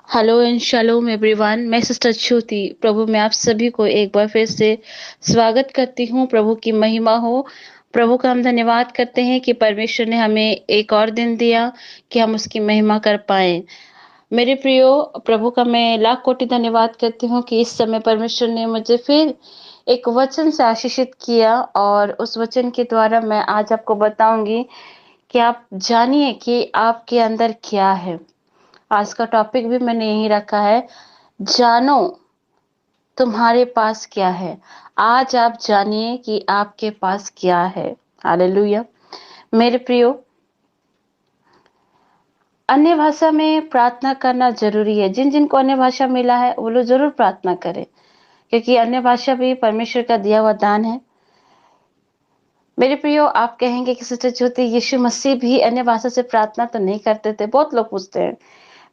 Hello and shalom everyone. मैं sister श्रुति प्रभु में आप सभी को एक बार फिर से स्वागत करती हूँ। प्रभु की महिमा हो। प्रभु का हम धन्यवाद करते हैं कि परमेश्वर ने हमें एक और दिन दिया कि हम उसकी महिमा कर पाए। मेरे प्रियो, प्रभु का मैं लाख कोटि धन्यवाद करती हूँ कि इस समय परमेश्वर ने मुझे फिर एक वचन से आशीषित किया और उस वचन के द्वारा मैं आज आपको बताऊंगी कि आप जानिए कि आपके अंदर क्या है। आज का टॉपिक भी मैंने यही रखा है, जानो तुम्हारे पास क्या है। आज आप जानिए कि आपके पास क्या है। हालेलुया। मेरे प्रियो, अन्य भाषा में प्रार्थना करना जरूरी है। जिन जिनको अन्य भाषा मिला है वो लोग जरूर प्रार्थना करें, क्योंकि अन्य भाषा भी परमेश्वर का दिया हुआ दान है। मेरे प्रियो, आप कहेंगे कि सिस्टर ज्योति, यीशु मसीह भी अन्य भाषा से प्रार्थना तो नहीं करते थे? बहुत लोग पूछते हैं।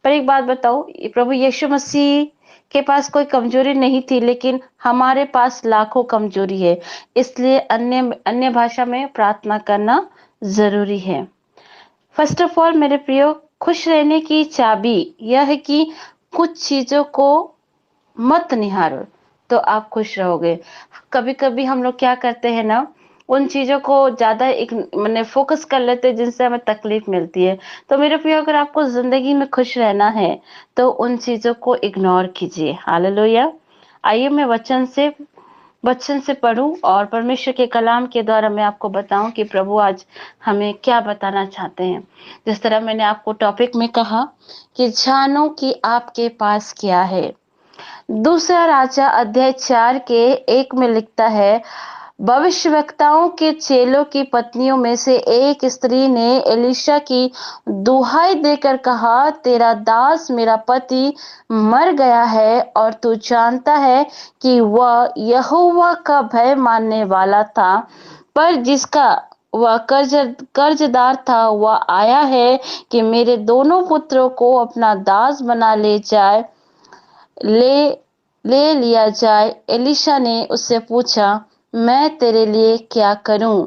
पर एक बात बताओ, प्रभु यीशु मसीह के पास कोई कमजोरी नहीं थी, लेकिन हमारे पास लाखों कमजोरी है। इसलिए अन्य अन्य भाषा में प्रार्थना करना जरूरी है। फर्स्ट ऑफ ऑल मेरे प्रियो, खुश रहने की चाबी यह है कि कुछ चीजों को मत निहारो तो आप खुश रहोगे। कभी कभी हम लोग क्या करते हैं ना, उन चीजों को ज्यादा एक मैंने फोकस कर लेते हैं जिनसे हमें तकलीफ मिलती है। तो मेरे प्रिय, अगर आपको जिंदगी में खुश रहना है तो उन चीजों को इग्नोर कीजिए। हालेलुया। आइए मैं वचन से पढूं और परमेश्वर के कलाम के द्वारा मैं आपको बताऊं कि प्रभु आज हमें क्या बताना चाहते हैं। जिस तरह मैंने आपको टॉपिक में कहा कि जानो कि आपके पास क्या है। दूसरा राजा अध्याय 4 के 1 में लिखता है, भविष्यवक्ताओं के चेलों की पत्नियों में से एक स्त्री ने एलिशा की दुहाई देकर कहा, तेरा दास मेरा पति मर गया है और तू जानता है कि वह यहोवा का भय मानने वाला था, पर जिसका वह कर्जदार था वह आया है कि मेरे दोनों पुत्रों को अपना दास बना ले ले लिया जाए। एलिशा ने उससे पूछा, मैं तेरे लिए क्या करूं?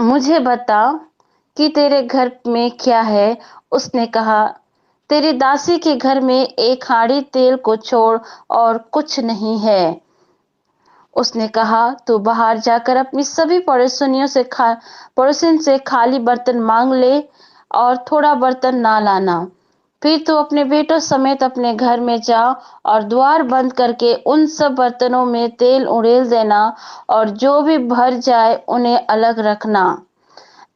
मुझे बता कि तेरे घर में क्या है। उसने कहा, तेरी दासी के घर में एक हांडी तेल को छोड़ और कुछ नहीं है। उसने कहा, तू बाहर जाकर अपनी सभी पड़ोसिन से खाली बर्तन मांग ले और थोड़ा बर्तन ना लाना। फिर तू अपने बेटों समेत अपने घर में जा और द्वार बंद करके उन सब बर्तनों में तेल उड़ेल देना और जो भी भर जाए उन्हें अलग रखना।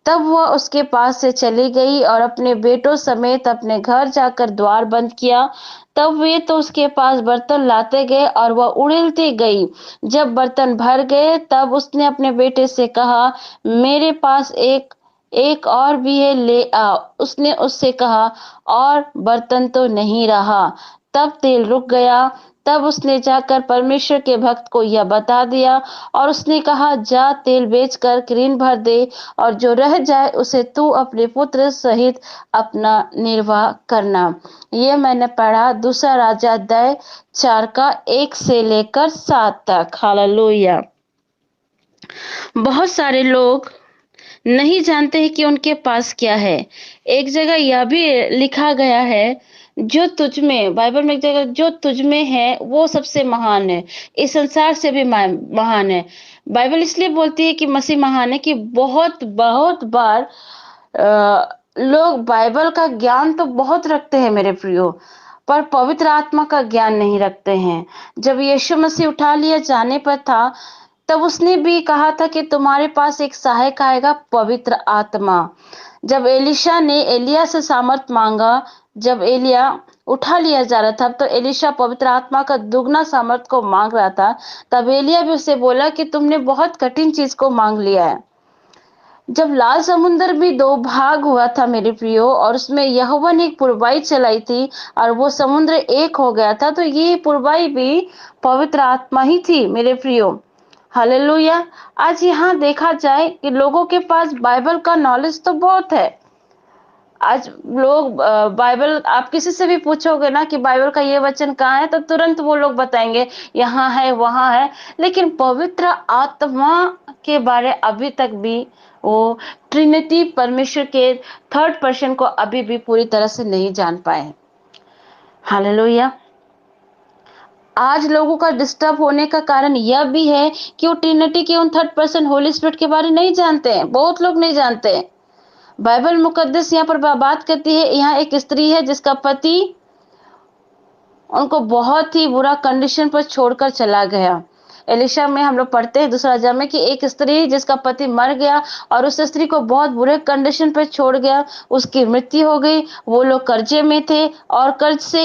तब वह उसके पास से चली गई और अपने बेटों समेत अपने घर जाकर द्वार बंद किया। तब वे तो उसके पास बर्तन लाते गए और वह उड़ेलती गई। जब बर्तन भर गए तब उसने अपने बेटे से कहा, मेरे पास एक एक और भी है, ले आ। उसने उससे कहा, और बर्तन तो नहीं रहा। तब तेल रुक गया। तब उसने जाकर परमेश्वर के भक्त को यह बता दिया और उसने कहा, जा तेल बेचकर ऋण भर दे और जो रह जाए उसे तू अपने पुत्र सहित अपना निर्वाह करना। ये मैंने पढ़ा दूसरा राजा अध्याय 4 का 1 से लेकर 7 तक। हालेलुया। बहुत सारे लोग नहीं जानते हैं कि उनके पास क्या है। एक जगह यह भी लिखा गया है, जो तुझ में, बाइबल में एक जगह, जो तुझ में है वो सबसे महान है, इस संसार से भी महान है। बाइबल इसलिए बोलती है कि मसीह महान है कि बहुत बहुत बार लोग बाइबल का ज्ञान तो बहुत रखते हैं मेरे प्रियो, पर पवित्र आत्मा का ज्ञान नहीं रखते हैं। जब यीशु मसीह उठा लिया जाने पर था, तब उसने भी कहा था कि तुम्हारे पास एक सहायक आएगा, पवित्र आत्मा। जब एलिशा ने एलिया से सामर्थ मांगा, जब एलिया उठा लिया जा रहा था, तो एलिशा पवित्र आत्मा का दुगना सामर्थ को मांग रहा था। तब एलिया भी उसे बोला कि तुमने बहुत कठिन चीज को मांग लिया है। जब लाल समुंदर भी दो भाग हुआ था मेरे प्रियो, और उसमें यहोवा ने एक पुरवाई चलाई थी और वो समुद्र एक हो गया था, तो ये पुरवाई भी पवित्र आत्मा ही थी मेरे प्रियो। हालेलुया। आज यहाँ देखा जाए कि लोगों के पास बाइबल का नॉलेज तो बहुत है। आज लोग बाइबल, आप किसी से भी पूछोगे ना कि बाइबल का ये वचन कहाँ है, तो तुरंत वो लोग बताएंगे यहाँ है वहां है। लेकिन पवित्र आत्मा के बारे अभी तक भी वो ट्रिनिटी परमेश्वर के थर्ड पर्सन को अभी भी पूरी तरह से नहीं जान पाए। हालेलुया। आज लोगों का डिस्टर्ब होने का कारण यह भी है कि वो ट्रिनिटी के उन थर्ड पर्सन होली स्पिरिट के बारे नहीं जानते हैं। बहुत लोग नहीं जानते हैं। बाइबल मुकद्दस यहाँ पर बात करती है, यहाँ एक स्त्री है जिसका पति उनको बहुत ही बुरा कंडीशन पर छोड़कर चला गया। एलिशा में हम लोग पढ़ते हैं दूसरा अध्याय में कि एक स्त्री जिसका पति मर गया और उस स्त्री को बहुत बुरे कंडीशन पर छोड़ गया, उसकी मृत्यु हो गई। वो लोग कर्जे में थे और कर्जा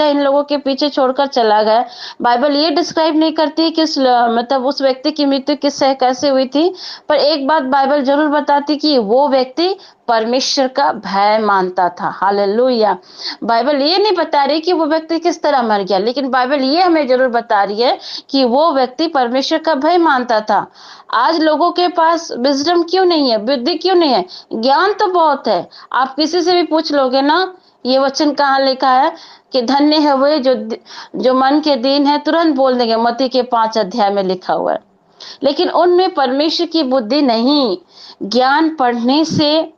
इन लोगों के पीछे छोड़कर चला गया। बाइबल ये डिस्क्राइब नहीं करती कि मतलब उस व्यक्ति की मृत्यु किससे कैसे हुई थी, पर एक बात बाइबल जरूर बताती कि वो व्यक्ति परमेश्वर का भय मानता था। हालेलुया। बाइबल ये नहीं बता रही कि वो व्यक्ति किस तरह मर गया, लेकिन बाइबल ये हमें जरूर बता रही है कि वो व्यक्ति परमेश्वर का भय मानता था। आज लोगों के पास विजडम क्यों नहीं है, बुद्धि क्यों नहीं है? ज्ञान तो बहुत है। आप किसी से भी पूछ लोगे ना, ये वचन कहाँ लिखा है कि धन्य है वे जो मन के दीन है, तुरंत बोल देंगे मत्ती के 5 अध्याय में लिखा हुआ है। लेकिन उनमें परमेश्वर की बुद्धि नहीं। ज्ञान पढ़ने से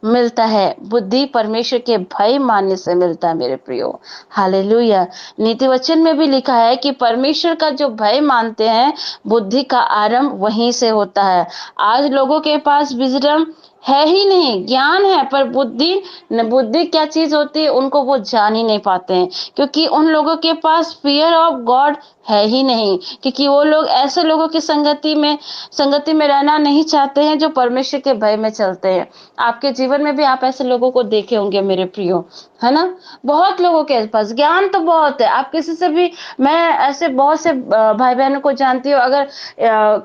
मिलता है, बुद्धि परमेश्वर के भय मानने से मिलता है मेरे प्रियो। हालेलुया। नीति वचन में भी लिखा है कि परमेश्वर का जो भय मानते हैं, बुद्धि का आरंभ वहीं से होता है। आज लोगों के पास विजडम है ही नहीं, ज्ञान है पर बुद्धि क्या चीज होती है उनको वो जान ही नहीं पाते हैं, क्योंकि उन लोगों के पास फियर ऑफ गॉड है ही नहीं। क्योंकि वो लोग ऐसे लोगों की संगति में रहना नहीं चाहते हैं जो परमेश्वर के भय में चलते हैं। आपके जीवन में भी आप ऐसे लोगों को देखे होंगे मेरे प्रियो, है ना? बहुत लोगों के पास ज्ञान तो बहुत है। आप किसी से भी, मैं ऐसे बहुत से भाई बहनों को जानती हूँ, अगर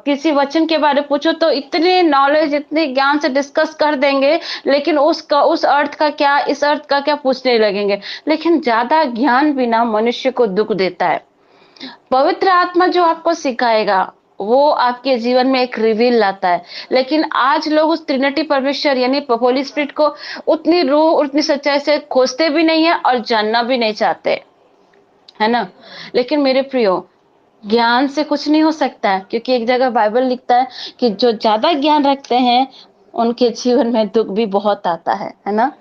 किसी वचन के बारे में पूछो तो इतने नॉलेज, इतने ज्ञान से डिस्कस कर देंगे, लेकिन उस अर्थ का क्या, इस अर्थ का क्या पूछने लगेंगे। लेकिन ज्यादा ज्ञान भी ना मनुष्य को दुख देता है। पवित्र आत्मा जो आपको सिखाएगा वो आपके जीवन में एक रिवील लाता है। लेकिन आज लोग उस त्रिनिटी परमेश्वर यानी होली स्पिरिट को उतनी रूह, उतनी सच्चाई से खोजते भी नहीं है और जानना भी नहीं चाहते, है ना? लेकिन मेरे प्रियो, ज्ञान से कुछ नहीं हो सकता है, क्योंकि एक जगह बाइबल लिखता है कि जो ज्यादा ज्ञान रखते हैं उनके जीवन में दुख भी बहुत आता है ना?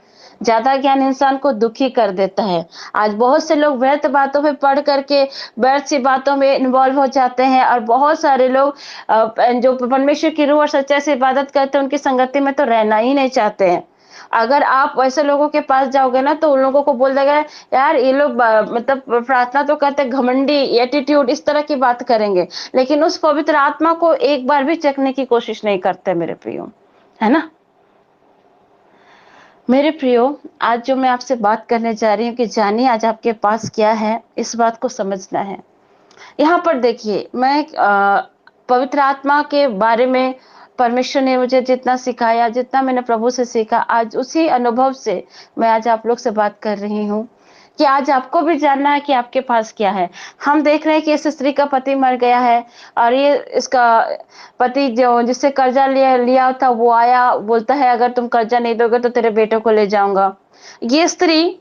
ज्यादा ज्ञान इंसान को दुखी कर देता है। आज बहुत से लोग व्यर्थ बातों में पढ़ करके व्यर्थ सी बातों में इन्वॉल्व हो जाते हैं, और बहुत सारे लोग जो परमेश्वर की रूह और सच्चाई से इबादत करते हैं उनकी संगति में तो रहना ही नहीं चाहते हैं। अगर आप वैसे लोगों के पास जाओगे ना तो उन लोगों को बोल देगा यार ये लोग मतलब प्रार्थना तो करते, घमंडी एटीट्यूड इस तरह की बात करेंगे, लेकिन उस पवित्र आत्मा को एक बार भी चखने की कोशिश नहीं करते मेरे प्रियो, है ना? मेरे प्रियो, आज जो मैं आपसे बात करने जा रही हूँ कि जानिए आज आपके पास क्या है, इस बात को समझना है। यहाँ पर देखिए, मैं पवित्र आत्मा के बारे में परमेश्वर ने मुझे जितना सिखाया, जितना मैंने प्रभु से सीखा, आज उसी अनुभव से मैं आज आप लोग से बात कर रही हूँ कि आज आपको भी जानना है कि आपके पास क्या है। हम देख रहे हैं कि इस स्त्री का पति मर गया है, और ये इसका पति जो जिससे कर्जा लिया लिया था वो आया, बोलता है अगर तुम कर्जा नहीं दोगे तो तेरे बेटे को ले जाऊंगा। ये स्त्री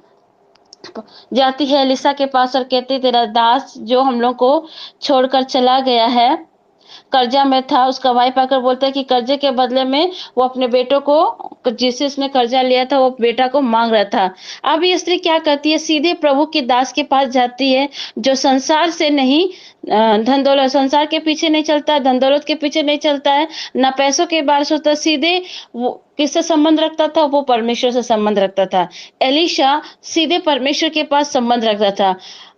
जाती है एलिसा के पास और कहती है तेरा दास जो हम लोग को छोड़कर चला गया है, कर्जा में था। उसका वाइफ आकर बोलता है कि कर्जे के बदले में वो अपने बेटों को, जिससे उसने कर्जा लिया था, वो बेटा को मांग रहा था। अब ये स्त्री क्या करती है, सीधे प्रभु के दास के पास जाती है जो संसार से नहीं, धन दौलत, संसार के पीछे नहीं चलता है, धन दौलत के पीछे नहीं चलता है, ना पैसों के बारे सोचता, सीधे वो किससे संबंध रखता था, वो परमेश्वर से संबंध रखता था। एलिशा सीधे परमेश्वर के पास संबंध रखता था।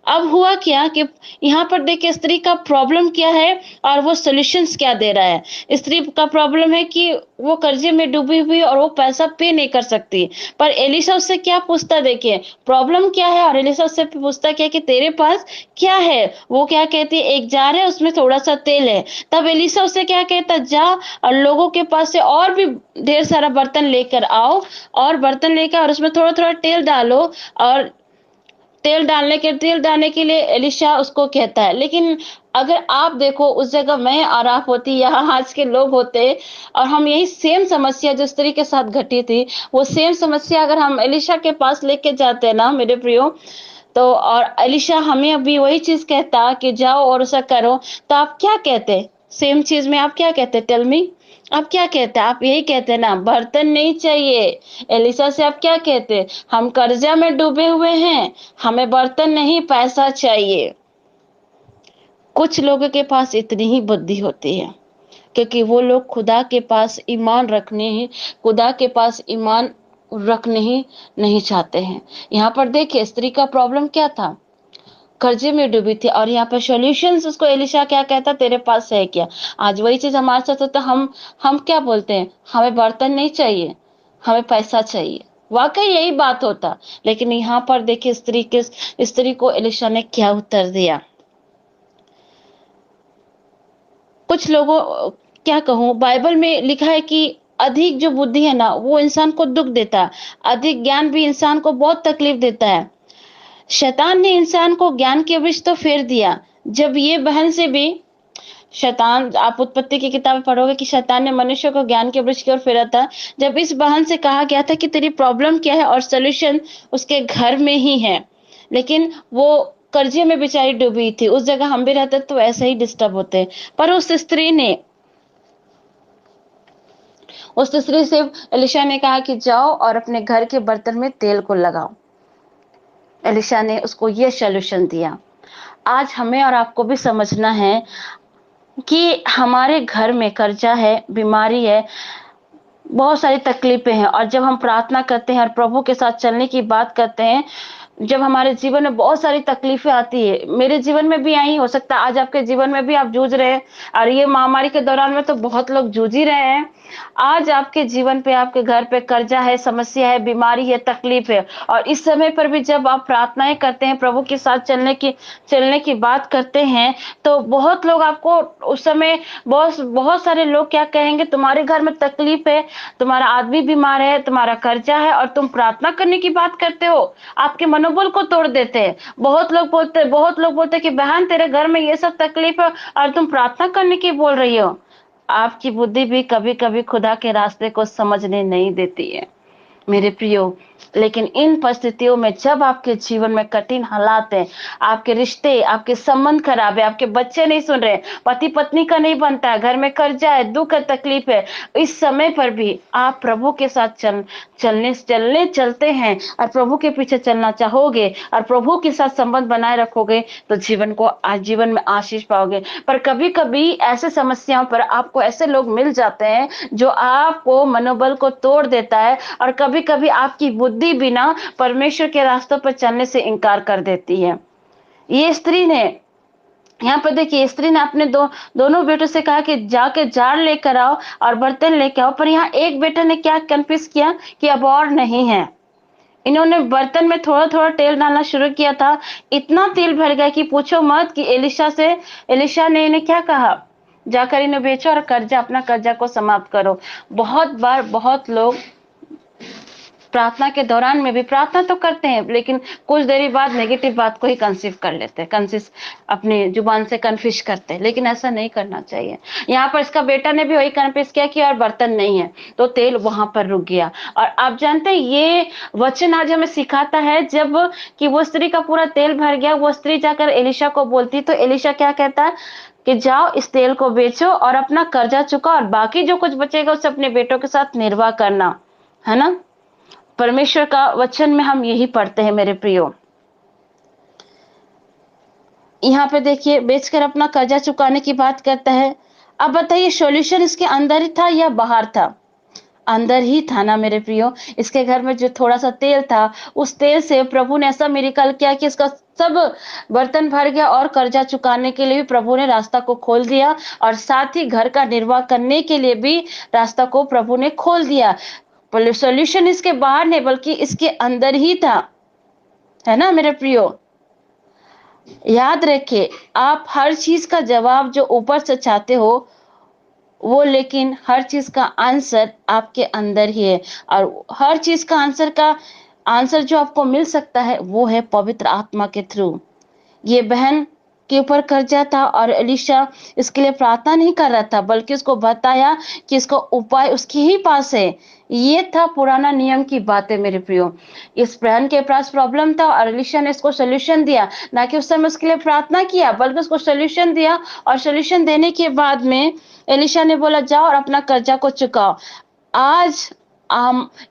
अब हुआ क्या कि यहाँ पर देखिए स्त्री का प्रॉब्लम क्या है और वो सॉल्यूशंस क्या दे रहा है। स्त्री का प्रॉब्लम है कि वो कर्जे में डूबी हुई और वो पैसा पे नहीं कर सकती, पर एलिशा उससे क्या पूछता, देखिए प्रॉब्लम क्या है, और एलिशा उससे पूछता क्या कि तेरे पास क्या है। वो क्या कहती है, एक जार है उसमें थोड़ा सा तेल है। तब एलिशा उससे क्या कहता, जा और लोगों के पास से और भी ढेर सारा बर्तन लेकर आओ, और बर्तन लेकर और उसमें थोड़ा थोड़ा तेल डालो, और तेल डालने के लिए एलिशा उसको कहता है। लेकिन अगर आप देखो उस जगह मैं और आप होती, यहाँ आज के लोग होते, और हम यही सेम समस्या जो स्त्री के साथ घटी थी, वो सेम समस्या अगर हम एलिशा के पास लेके जाते हैं ना मेरे प्रियो, तो और एलिशा हमें अभी वही चीज कहता कि जाओ और ऐसा करो, तो आप क्या कहते? सेम चीज में आप क्या कहते हैं? टेल मी, आप क्या कहते हैं? आप यही कहते हैं ना, बर्तन नहीं चाहिए। एलिशा से आप क्या कहते हैं? हम कर्जा में डूबे हुए हैं, हमें बर्तन नहीं, पैसा चाहिए। कुछ लोगों के पास इतनी ही बुद्धि होती है, क्योंकि वो लोग खुदा के पास ईमान रखने ही खुदा के पास ईमान रखने ही नहीं चाहते हैं। यहाँ पर देखिए स्त्री का प्रॉब्लम क्या था, कर्जे में डूबी थी, और यहाँ पर सॉल्यूशंस उसको एलिशा क्या कहता, तेरे पास है क्या? आज वही चीज हमारे साथ होता, हम क्या बोलते हैं, हमें बर्तन नहीं चाहिए, हमें पैसा चाहिए। वाकई यही बात होता। लेकिन यहाँ पर देखिए स्त्री को एलिशा ने क्या उत्तर दिया। कुछ लोगों, क्या कहूँ, बाइबल में लिखा है कि अधिक जो बुद्धि है ना वो इंसान को दुख देता है, अधिक ज्ञान भी इंसान को बहुत तकलीफ देता है। शैतान ने इंसान को ज्ञान के वृक्ष तो फेर दिया। जब ये बहन से भी शैतान, आप उत्पत्ति की किताब में पढ़ोगे कि शैतान ने मनुष्य को ज्ञान के वृक्ष की ओर फेरा था। जब इस बहन से कहा गया था कि तेरी प्रॉब्लम क्या है, और सोल्यूशन उसके घर में ही है, लेकिन वो कर्जे में बेचारी डूबी थी। उस जगह हम भी रहते तो ऐसे ही डिस्टर्ब होते। पर उस स्त्री से एलिशा ने कहा कि जाओ और अपने घर के बर्तन में तेल को लगाओ। एलिशा ने उसको ये सॉल्यूशन दिया। आज हमें और आपको भी समझना है कि हमारे घर में कर्जा है, बीमारी है, बहुत सारी तकलीफें हैं, और जब हम प्रार्थना करते हैं और प्रभु के साथ चलने की बात करते हैं, जब हमारे जीवन में बहुत सारी तकलीफें आती है, मेरे जीवन में भी आई, हो सकता है आज आपके जीवन में भी आप जूझ रहे हैं, और ये महामारी के दौरान में तो बहुत लोग जूझ ही रहे हैं। आज आपके जीवन पे, आपके घर पे कर्जा है, समस्या है, बीमारी है, तकलीफ है, और इस समय पर भी जब आप प्रार्थनाएं करते हैं, प्रभु के साथ चलने की बात करते हैं, तो बहुत लोग आपको उस समय, बहुत बहुत सारे लोग क्या कहेंगे, तुम्हारे घर में तकलीफ है, तुम्हारा आदमी बीमार है, तुम्हारा कर्जा है, और तुम प्रार्थना करने की बात करते हो, आपके मनोबल को तोड़ देते हैं। बहुत लोग बोलते हैं कि बहन तेरे घर में ये सब तकलीफ है और तुम प्रार्थना करने की बोल रही हो। आपकी बुद्धि भी कभी कभी खुदा के रास्ते को समझने नहीं देती है मेरे प्रियो। लेकिन इन परिस्थितियों में जब आपके जीवन में कठिन हालात हैं, आपके रिश्ते, आपके संबंध खराब है, आपके बच्चे नहीं सुन रहे, पति पत्नी का नहीं बनता है, घर में कर्जा है, दुख है, तकलीफ है, इस समय पर भी आप प्रभु के साथ चलते हैं और प्रभु के पीछे चलना चाहोगे और प्रभु के साथ संबंध बनाए रखोगे, तो जीवन में आशीष पाओगे। पर कभी कभी ऐसे समस्याओं पर आपको ऐसे लोग मिल जाते हैं जो आपको मनोबल को तोड़ देता है, और कभी कभी आपकी बुद्धि बिना परमेश्वर के रास्तों पर चलने से इनकार कर देती है। ये स्त्री ने, यहाँ पर देखिए, स्त्री ने अपने दोनों बेटों से कहा कि जाके जार लेकर आओ और बर्तन लेकर आओ, पर यहाँ एक बेटे ने क्या कन्फ्यूज किया कि अब और नहीं है। इन्होंने बर्तन में थोड़ा थोड़ा तेल डालना शुरू किया था, इतना तेल भर गया कि पूछो मत। कि एलिशा ने इन्हें क्या कहा, जाकर इन्हें बेचो और अपना कर्जा को समाप्त करो। बहुत बार बहुत लोग प्रार्थना के दौरान में भी प्रार्थना तो करते हैं, लेकिन कुछ देरी बाद नेगेटिव बात को ही कंसीव कर लेते हैं, अपनी जुबान से कन्फ्यूज करते हैं, लेकिन ऐसा नहीं करना चाहिए। यहाँ पर इसका बेटा ने भी वही कन्फ्यूज किया कि और बर्तन नहीं है, तो तेल वहां पर रुक गया। और आप जानते हैं ये वचन आज हमें सिखाता है, जब कि वो स्त्री का पूरा तेल भर गया, वो स्त्री जाकर एलिशा को बोलती, तो एलिशा क्या कहता है कि जाओ इस तेल को बेचो और अपना कर्जा चुकाओ, और बाकी जो कुछ बचेगा उसे अपने बेटों के साथ निर्वाह करना, है ना। परमेश्वर का वचन में हम यही पढ़ते हैं मेरे प्रियो। यहाँ पे देखिए, बेचकर अपना कर्जा चुकाने की बात करता है। अब बताइए सॉल्यूशन इसके अंदर ही था या बाहर था? अंदर ही था ना मेरे प्रियो। इसके घर में जो थोड़ा सा तेल था, उस तेल से प्रभु ने ऐसा मिरेकल किया कि इसका सब बर्तन भर गया, और कर्जा चुकाने के लिए भी प्रभु ने रास्ता को खोल दिया, और साथ ही घर का निर्वाह करने के लिए भी रास्ता को प्रभु ने खोल दिया। सॉल्यूशन इसके बाहर नहीं बल्कि इसके अंदर ही था, है ना मेरे प्रियो। याद रखिए, आप हर चीज का जवाब जो ऊपर से चाहते हो वो, लेकिन हर चीज का आंसर आपके अंदर ही है, और हर चीज का आंसर जो आपको मिल सकता है वो है पवित्र आत्मा के थ्रू। ये बहन के ऊपर कर्जा था और एलीशा इसके लिए प्रार्थना नहीं कर रहा था, बल्कि उसको बताया कि इसका उपाय उसके ही पास है। ये था पुराना नियम की बातें मेरे प्रियो। इस बहन के पास प्रॉब्लम था और एलीशा ने इसको सॉल्यूशन दिया, ना कि उस समय उसके लिए प्रार्थना किया, बल्कि उसको सॉल्यूशन दिया। और सॉल्यूशन देने के बाद में एलीशा ने बोला जाओ और अपना कर्जा को चुकाओ। आज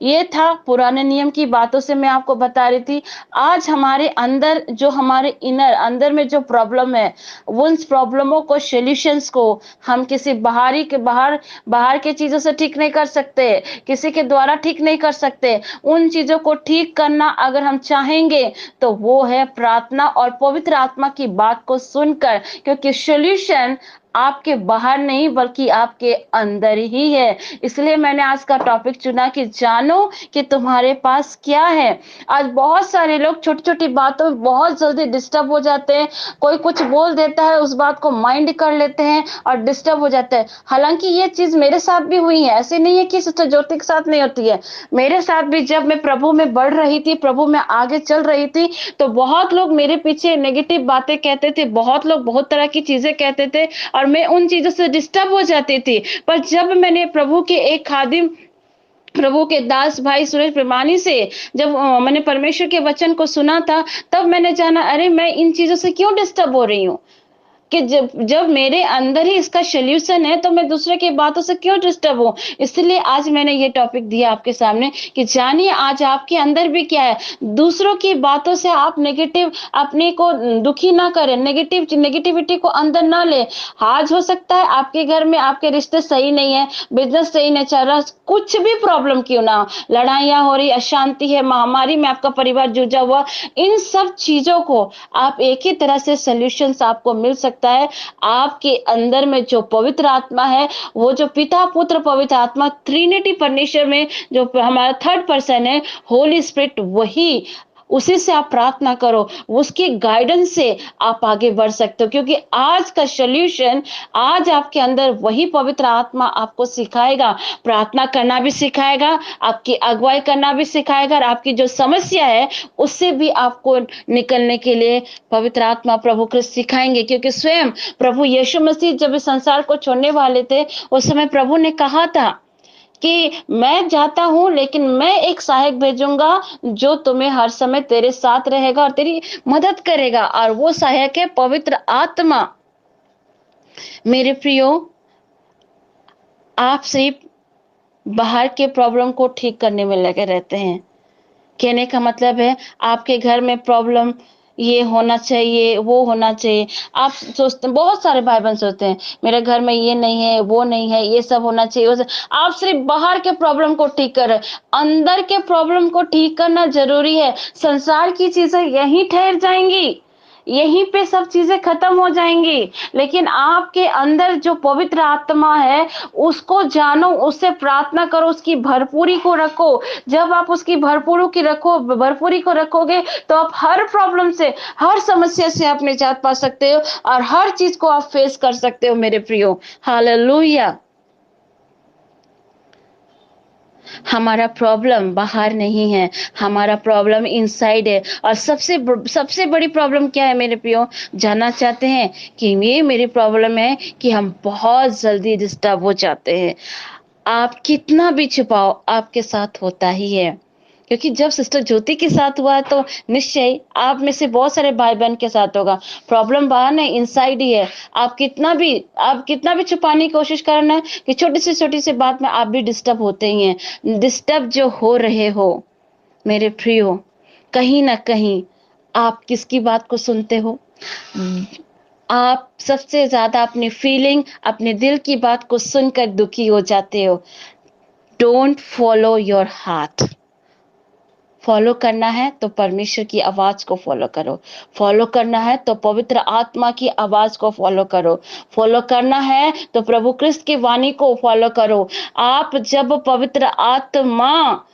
ये था पुराने नियम की बातों से मैं आपको बता रही थी। आज हमारे अंदर जो हमारे इनर अंदर में जो प्रॉब्लम है, उन प्रॉब्लमों को सॉल्यूशंस को हम किसी बाहरी के बाहर बाहर के चीजों से ठीक नहीं कर सकते, किसी के द्वारा ठीक नहीं कर सकते। उन चीजों को ठीक करना अगर हम चाहेंगे तो वो है प्रार्थना और पवित्र आत्मा की बात को सुनकर, क्योंकि सॉल्यूशन आपके बाहर नहीं बल्कि आपके अंदर ही है। इसलिए मैंने आज का टॉपिक चुना कि जानो कि तुम्हारे पास क्या है। आज बहुत सारे लोग छोटी छोटी बातों में बहुत जल्दी डिस्टर्ब हो जाते हैं। कोई कुछ बोल देता है, उस बात को माइंड कर लेते हैं और डिस्टर्ब हो जाते हैं। हालांकि ये चीज मेरे साथ भी हुई है, ऐसे नहीं है कि सिस्टर ज्योति के साथ नहीं होती है। मेरे साथ भी जब मैं प्रभु में बढ़ रही थी, प्रभु में आगे चल रही थी, तो बहुत लोग मेरे पीछे नेगेटिव बातें कहते थे, बहुत लोग बहुत तरह की चीजें कहते थे और मैं उन चीजों से डिस्टर्ब हो जाती थी। पर जब मैंने प्रभु के एक खादिम, प्रभु के दास भाई सुरेश प्रेमानी से जब मैंने परमेश्वर के वचन को सुना था, तब मैंने जाना अरे मैं इन चीजों से क्यों डिस्टर्ब हो रही हूँ, कि जब जब मेरे अंदर ही इसका सॉल्यूशन है तो मैं दूसरे की बातों से क्यों डिस्टर्ब हूं। इसलिए आज मैंने ये टॉपिक दिया आपके सामने कि जानिए आज आपके अंदर भी क्या है। दूसरों की बातों से आप नेगेटिव अपने को दुखी ना करें, नेगेटिविटी को अंदर ना ले। आज हो सकता है आपके घर में आपके रिश्ते सही नहीं है, बिजनेस सही नहीं चल रहा, कुछ भी प्रॉब्लम क्यों ना हो, लड़ाइयां हो रही, अशांति है, महामारी में आपका परिवार जूझा हुआ, इन सब चीजों को आप एक ही तरह से सॉल्यूशंस आपको मिल सकता है। आपके अंदर में जो पवित्र आत्मा है, वो जो पिता पुत्र पवित्र आत्मा ट्रिनिटी परमेश्वर में जो हमारा थर्ड पर्सन है, होली स्पिरिट, वही उसी से आप प्रार्थना करो, उसकी गाइडेंस से आप आगे बढ़ सकते हो। क्योंकि आज का सॉल्यूशन, आज आपके अंदर वही पवित्र आत्मा आपको सिखाएगा, प्रार्थना करना भी सिखाएगा, आपकी अगुवाई करना भी सिखाएगा, और आपकी जो समस्या है उससे भी आपको निकलने के लिए पवित्र आत्मा प्रभु कृष्ण सिखाएंगे। क्योंकि स्वयं प्रभु यीशु मसीह जब इस संसार को छोड़ने वाले थे, उस समय प्रभु ने कहा था कि मैं जाता हूं लेकिन मैं एक सहायक भेजूंगा जो तुम्हें हर समय तेरे साथ रहेगा और तेरी मदद करेगा, और वो सहायक है पवित्र आत्मा। मेरे प्रियो, आप सिर्फ बाहर के प्रॉब्लम को ठीक करने में लगे रहते हैं। कहने का मतलब है आपके घर में प्रॉब्लम, ये होना चाहिए, वो होना चाहिए। आप सोचते, बहुत सारे भाई बहन सोचते हैं मेरे घर में ये नहीं है, वो नहीं है, ये सब होना चाहिए, वो सब। आप सिर्फ बाहर के प्रॉब्लम को ठीक कर रहे हैं, अंदर के प्रॉब्लम को ठीक करना जरूरी है। संसार की चीजें यहीं ठहर जाएंगी, यहीं पे सब चीजें खत्म हो जाएंगी, लेकिन आपके अंदर जो पवित्र आत्मा है उसको जानो, उससे प्रार्थना करो, उसकी भरपूरी को रखो। जब आप उसकी भरपूरी को रखोगे तो आप हर प्रॉब्लम से, हर समस्या से आप निजात पा सकते हो और हर चीज को आप फेस कर सकते हो मेरे प्रियो। हालेलुया। हमारा प्रॉब्लम बाहर नहीं है, हमारा प्रॉब्लम इनसाइड है। और सबसे बड़ी प्रॉब्लम क्या है मेरे प्रियो, जानना चाहते हैं कि ये मेरी प्रॉब्लम है कि हम बहुत जल्दी डिस्टर्ब हो जाते हैं। आप कितना भी छुपाओ, आपके साथ होता ही है। क्योंकि जब सिस्टर ज्योति के साथ हुआ है तो निश्चय आप में से बहुत सारे भाई बहन के साथ होगा। प्रॉब्लम बाहर नहीं, इनसाइड ही है। आप कितना भी छुपाने की कोशिश करना है कि छोटी सी बात में आप भी डिस्टर्ब होते ही हैं। डिस्टर्ब जो हो रहे हो मेरे प्रियो, कहीं ना कहीं आप किसकी बात को सुनते हो? आप सबसे ज्यादा अपनी फीलिंग, अपने दिल की बात को सुनकर दुखी हो जाते हो। Don't follow your heart. Follow करना है तो परमेश्वर की आवाज को फॉलो करो, फॉलो करना है तो पवित्र आत्मा की आवाज को फॉलो करो, फॉलो करना है तो प्रभु कृष्ण की वाणी को फॉलो करो। आप जब पवित्र आत्मा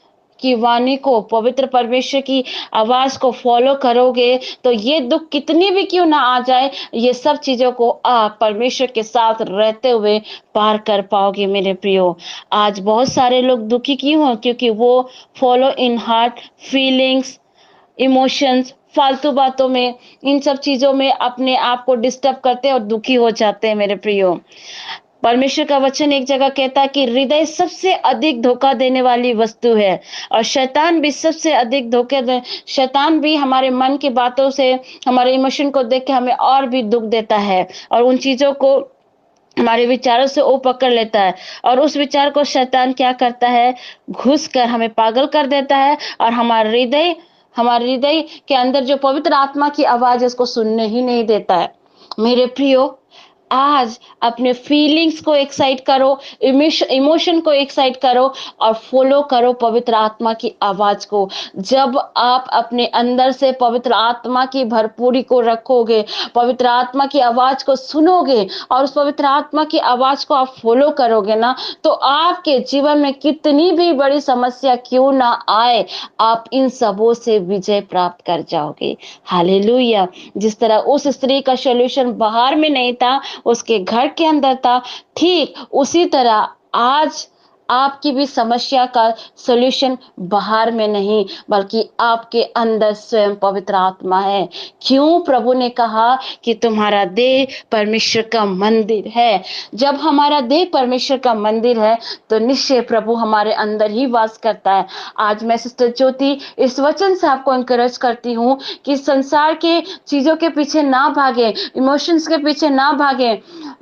की वाणी को, पवित्र परमेश्वर की आवाज को फॉलो करोगे तो ये दुख कितनी भी क्यों ना आ जाए, ये सब चीजों को आप परमेश्वर के साथ रहते हुए पार कर पाओगे मेरे प्रियो। आज बहुत सारे लोग दुखी क्यों हो? क्योंकि वो follow in heart feelings, emotions, फालतू बातों में, इन सब चीज़ों में अपने आप को डिस्टर्ब करते हैं और दुखी हो जाते हैं मेरे प्रियो। परमेश्वर का वचन एक जगह कहता है कि हृदय सबसे अधिक धोखा देने वाली वस्तु है और शैतान भी सबसे अधिक धोखे दे शैतान भी हमारे मन की बातों से, हमारे इमोशन को देख के हमें और भी दुःख देता है और उन चीज़ों को हमारे विचारों से वो पकड़ लेता है और उस विचार को शैतान क्या करता है, घुस कर हमें पागल कर देता है और हमारे हृदय के अंदर जो पवित्र आत्मा की आवाज़ है उसको सुनने ही नहीं देता है। मेरे प्रियो, आज अपने फीलिंग्स को एक्साइट करो, इमोशन को एक्साइट करो और फॉलो करो पवित्र आत्मा की आवाज को। जब आप अपने अंदर से पवित्र आत्मा की भरपूरी को रखोगे, पवित्र आत्मा की आवाज को सुनोगे और उस पवित्र आत्मा की आवाज को आप फॉलो करोगे ना, तो आपके जीवन में कितनी भी बड़ी समस्या क्यों ना आए, आप इन सबों से विजय प्राप्त कर जाओगे। हालेलुया। जिस तरह उस स्त्री का सॉल्यूशन बाहर में नहीं था, उसके घर के अंदर था, ठीक उसी तरह आज आपकी भी समस्या का सॉल्यूशन बाहर में नहीं बल्कि आपके अंदर स्वयं पवित्र आत्मा है। क्यों प्रभु ने कहा कि तुम्हारा देह परमेश्वर का मंदिर है। जब हमारा देह परमेश्वर का मंदिर है तो निश्चय प्रभु हमारे अंदर ही वास करता है। आज मैं सिस्टर ज्योति इस वचन से आपको एनकरेज करती हूँ कि संसार के चीजों के पीछे ना भागे, इमोशंस के पीछे ना भागे,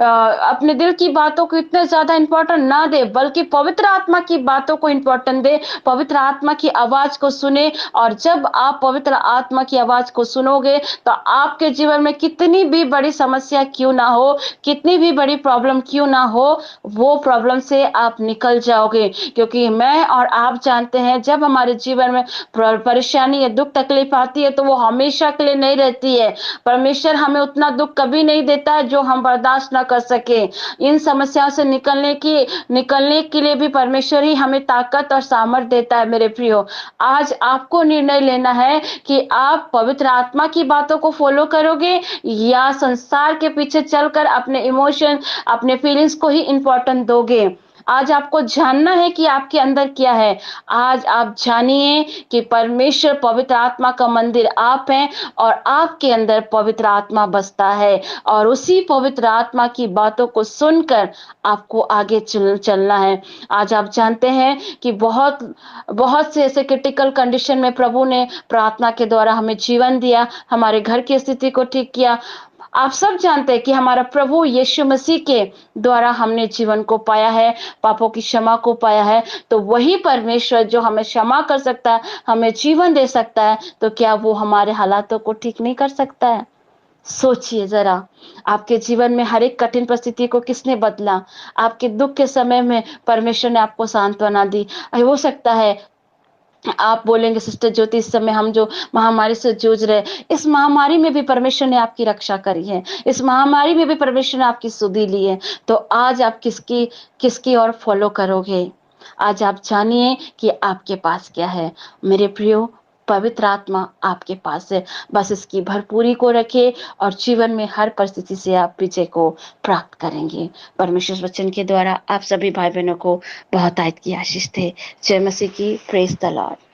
अपने दिल की बातों को इतने ज्यादा इंपॉर्टेंट ना दे बल्कि पवित्र आत्मा की बातों को इंपॉर्टेंट दे, पवित्र आत्मा की आवाज को सुने। और जब आप पवित्र आत्मा की आवाज को सुनोगे तो आपके जीवन में कितनी भी बड़ी समस्या क्यों ना हो, कितनी भी बड़ी प्रॉब्लम क्यों ना हो, वो प्रॉब्लम से आप निकल जाओगे। क्योंकि मैं और आप जानते हैं जब हमारे जीवन में परेशानी या दुख तकलीफ आती है तो वो हमेशा के लिए नहीं रहती है। परमेश्वर हमें उतना दुख कभी नहीं देता है जो हम बर्दाश्त ना कर सके। इन समस्याओं से निकलने के लिए भी परमेश्वर ही हमें ताकत और सामर्थ देता है। मेरे प्रियो, आज आपको निर्णय लेना है कि आप पवित्र आत्मा की बातों को फॉलो करोगे या संसार के पीछे चलकर अपने इमोशन, अपने फीलिंग्स को ही इंपॉर्टेंट दोगे। आज आपको जानना है कि आपके अंदर क्या है। आज आप जानिए कि परमेश्वर पवित्र आत्मा का मंदिर आप हैं और आपके अंदर पवित्र आत्मा बसता है और उसी पवित्र आत्मा की बातों को सुनकर आपको आगे चलना है। आज आप जानते हैं कि बहुत बहुत से ऐसे क्रिटिकल कंडीशन में प्रभु ने प्रार्थना के द्वारा हमें जीवन दिया, हमारे घर की स्थिति को ठीक किया। आप सब जानते हैं कि हमारा प्रभु यीशु मसीह के द्वारा हमने जीवन को पाया है, पापों की क्षमा को पाया है। तो वही परमेश्वर जो हमें क्षमा कर सकता है, हमें जीवन दे सकता है, तो क्या वो हमारे हालातों को ठीक नहीं कर सकता है? सोचिए जरा, आपके जीवन में हर एक कठिन परिस्थिति को किसने बदला? आपके दुख के समय में परमेश्वर ने आपको सांत्वना दी। हो सकता है आप बोलेंगे सिस्टर ज्योति इस समय हम जो महामारी से जूझ रहे, इस महामारी में भी परमेश्वर ने आपकी रक्षा करी है, इस महामारी में भी परमेश्वर ने आपकी सुधि ली है। तो आज आप किसकी किसकी ओर फॉलो करोगे? आज आप जानिए कि आपके पास क्या है। मेरे प्रियो, पवित्र आत्मा आपके पास है, बस इसकी भरपूरी को रखिए और जीवन में हर परिस्थिति से आप विजय को प्राप्त करेंगे। परमेश्वर वचन के द्वारा आप सभी भाई बहनों को बहुत आयत की आशीष थे। जय मसीह की। Praise the Lord.